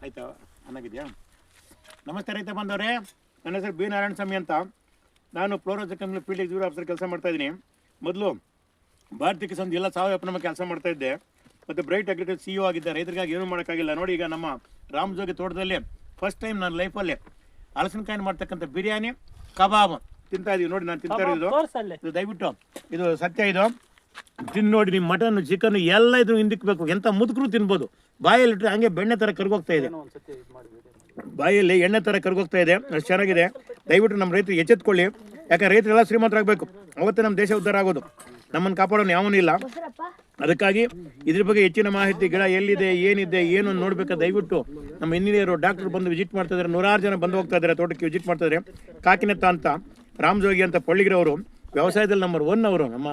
ಆಯ್ತಾ ಚೆನ್ನಾಗಿದೆಯಾ? ನಮಸ್ತೆ ರೈತ ಬಂದವರೇ, ನನ್ನ ಹೆಸರು ಬಿ ನಾರಾಯಣ ಸ್ವಾಮಿ ಅಂತ. ನಾನು ಫ್ಲೋರೋಜ್ ಕಂಪ್ನಿ ಫೀಲ್ಡ್ ಎಕ್ಸಿಕ್ಯೂಟಿವ್ ಆಫೀಸರ್ ಕೆಲಸ ಮಾಡ್ತಾಯಿದ್ದೀನಿ. ಮೊದಲು ಭಾರತೀಯ ಕಿಸಾನ್ ಎಲ್ಲ ಸಾವಯವ ನಮ್ಮ ಕೆಲಸ ಮಾಡ್ತಾಯಿದ್ದೆ. ಮತ್ತು ಬ್ರೈಟ್ ಅಗ್ರಿಕಲ್ಚರ್ CEO ಆಗಿದ್ದೆ. ರೈತರಿಗಾಗಿ ಏನೂ ಮಾಡೋಕ್ಕಾಗಿಲ್ಲ. ನೋಡಿ, ಈಗ ನಮ್ಮ ರಾಮಜೋಗಿ ತೋಟದಲ್ಲಿ ಫಸ್ಟ್ ಟೈಮ್ ನನ್ನ ಲೈಫಲ್ಲಿ ಹಲಸಿನಕಾಯಿನ ಮಾಡ್ತಕ್ಕಂಥ ಬಿರಿಯಾನಿ ಕಬಾಬ್ ತಿಂತಾ ಇದೀವಿ. ನೋಡಿ, ನಾನು ತಿಂತಾ ಇರೋದು ಇದು ದಯವಿಟ್ಟು ಇದು ಸತ್ಯ. ಇದು ತಿಂದು ನೋಡಿ, ನಿಮ್ಮ ಮಟನ್ ಚಿಕನ್ ಎಲ್ಲ ಇದ್ರು ಹಿಂದಿಕ್ಬೇಕು. ಎಂಥ ಮುದುಕರು ತಿನ್ಬೋದು. ಬಾಯಲ್ಲಿಟ್ಟರೆ ಹಂಗೆ ಬೆಣ್ಣೆ ಥರ ಕರ್ಗೋಗ್ತಾ ಇದೆ. ಬಾಯಲ್ಲಿ ಎಣ್ಣೆ ಥರ ಕರ್ಗೋಗ್ತಾ ಇದೆ. ಅಷ್ಟು ಚೆನ್ನಾಗಿದೆ. ದಯವಿಟ್ಟು ನಮ್ಮ ರೈತರು ಎಚ್ಚೆತ್ಕೊಳ್ಳಿ. ಯಾಕಂದ್ರೆ ರೈತರೆಲ್ಲ ಶ್ರೀಮಂತರಾಗಬೇಕು. ಅವತ್ತೇ ನಮ್ಮ ದೇಶ ಉದ್ಧಾರ ಆಗೋದು. ನಮ್ಮನ್ನು ಕಾಪಾಡೋನು ಯಾವನೂ ಇಲ್ಲ. ಅದಕ್ಕಾಗಿ ಇದ್ರ ಬಗ್ಗೆ ಹೆಚ್ಚಿನ ಮಾಹಿತಿ, ಗಿಡ ಎಲ್ಲಿದೆ, ಏನಿದೆ, ಏನು ನೋಡ್ಬೇಕಾದ್ರೆ ದಯವಿಟ್ಟು ನಮ್ಮ ಇಂಜಿನಿಯರು ಡಾಕ್ಟರ್ ಬಂದು ವಿಸಿಟ್ ಮಾಡ್ತಾ ಇದ್ದಾರೆ. 100 ಜನ ಬಂದು ಹೋಗ್ತಾ ಇದ್ದಾರೆ ತೋಟಕ್ಕೆ ವಿಸಿಟ್ ಮಾಡ್ತಾ ಇದ್ದಾರೆ. ಕಾಕಿನೆತ್ತ ಅಂತ ರಾಮಜೋಗಿ ಅಂತ ಪಳ್ಳಿಗಿರವರು ವ್ಯವಸಾಯದಲ್ಲಿ ನಂಬರ್ 1 ಅವರು ನಮ್ಮ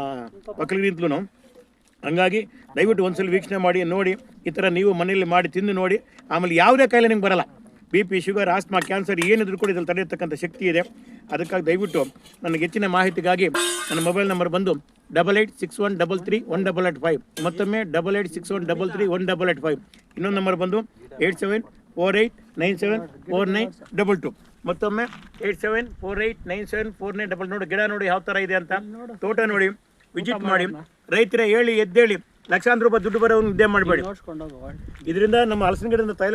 ಮಕ್ಕಳಿಗಿಂತಲೂ. ಹಂಗಾಗಿ ದಯವಿಟ್ಟು ಒಂದ್ಸಲ ವೀಕ್ಷಣೆ ಮಾಡಿ ನೋಡಿ. ಈ ಥರ ನೀವು ಮನೆಯಲ್ಲಿ ಮಾಡಿ ತಿಂದು ನೋಡಿ. ಆಮೇಲೆ ಯಾವುದೇ ಕಾಯಿಲೆ ನಿಮ್ಗೆ ಬರಲ್ಲ. BP, ಶುಗರ್, ಆಸ್ಮಾ, ಕ್ಯಾನ್ಸರ್ ಏನಿದ್ರು ಕೂಡ ಇದ್ರಲ್ಲಿ ತಡೆಯತಕ್ಕಂಥ ಶಕ್ತಿ ಇದೆ. ಅದಕ್ಕಾಗಿ ದಯವಿಟ್ಟು ನನಗೆ ಹೆಚ್ಚಿನ ಮಾಹಿತಿಗಾಗಿ ನನ್ನ ಮೊಬೈಲ್ ನಂಬರ್ ಬಂದು 8861331885. ಮತ್ತೊಮ್ಮೆ 8861331885. ಇನ್ನೊಂದು ನಂಬರ್ ಬಂದು 8748974922. ಮತ್ತೊಮ್ಮೆ 8748974922. ನೋಡಿ, ಗಿಡ ನೋಡಿ ಯಾವ ಥರ ಇದೆ ಅಂತ, ತೋಟ ನೋಡಿ, ವಿಸಿಟ್ ಮಾಡಿ. ರೈತರೇ ಹೇಳಿ ಎದ್ದೇಳಿ, ಲಕ್ಷಾಂತರ ರೂಪಾಯಿ ದುಡ್ಡು ಬರೋನು ಇದ್ದೇ ಮಾಡಬೇಡಿ. ಇದರಿಂದ ನಮ್ಮ ಹಲಸಿನ ಗಿಡದಿಂದ ತೈಲ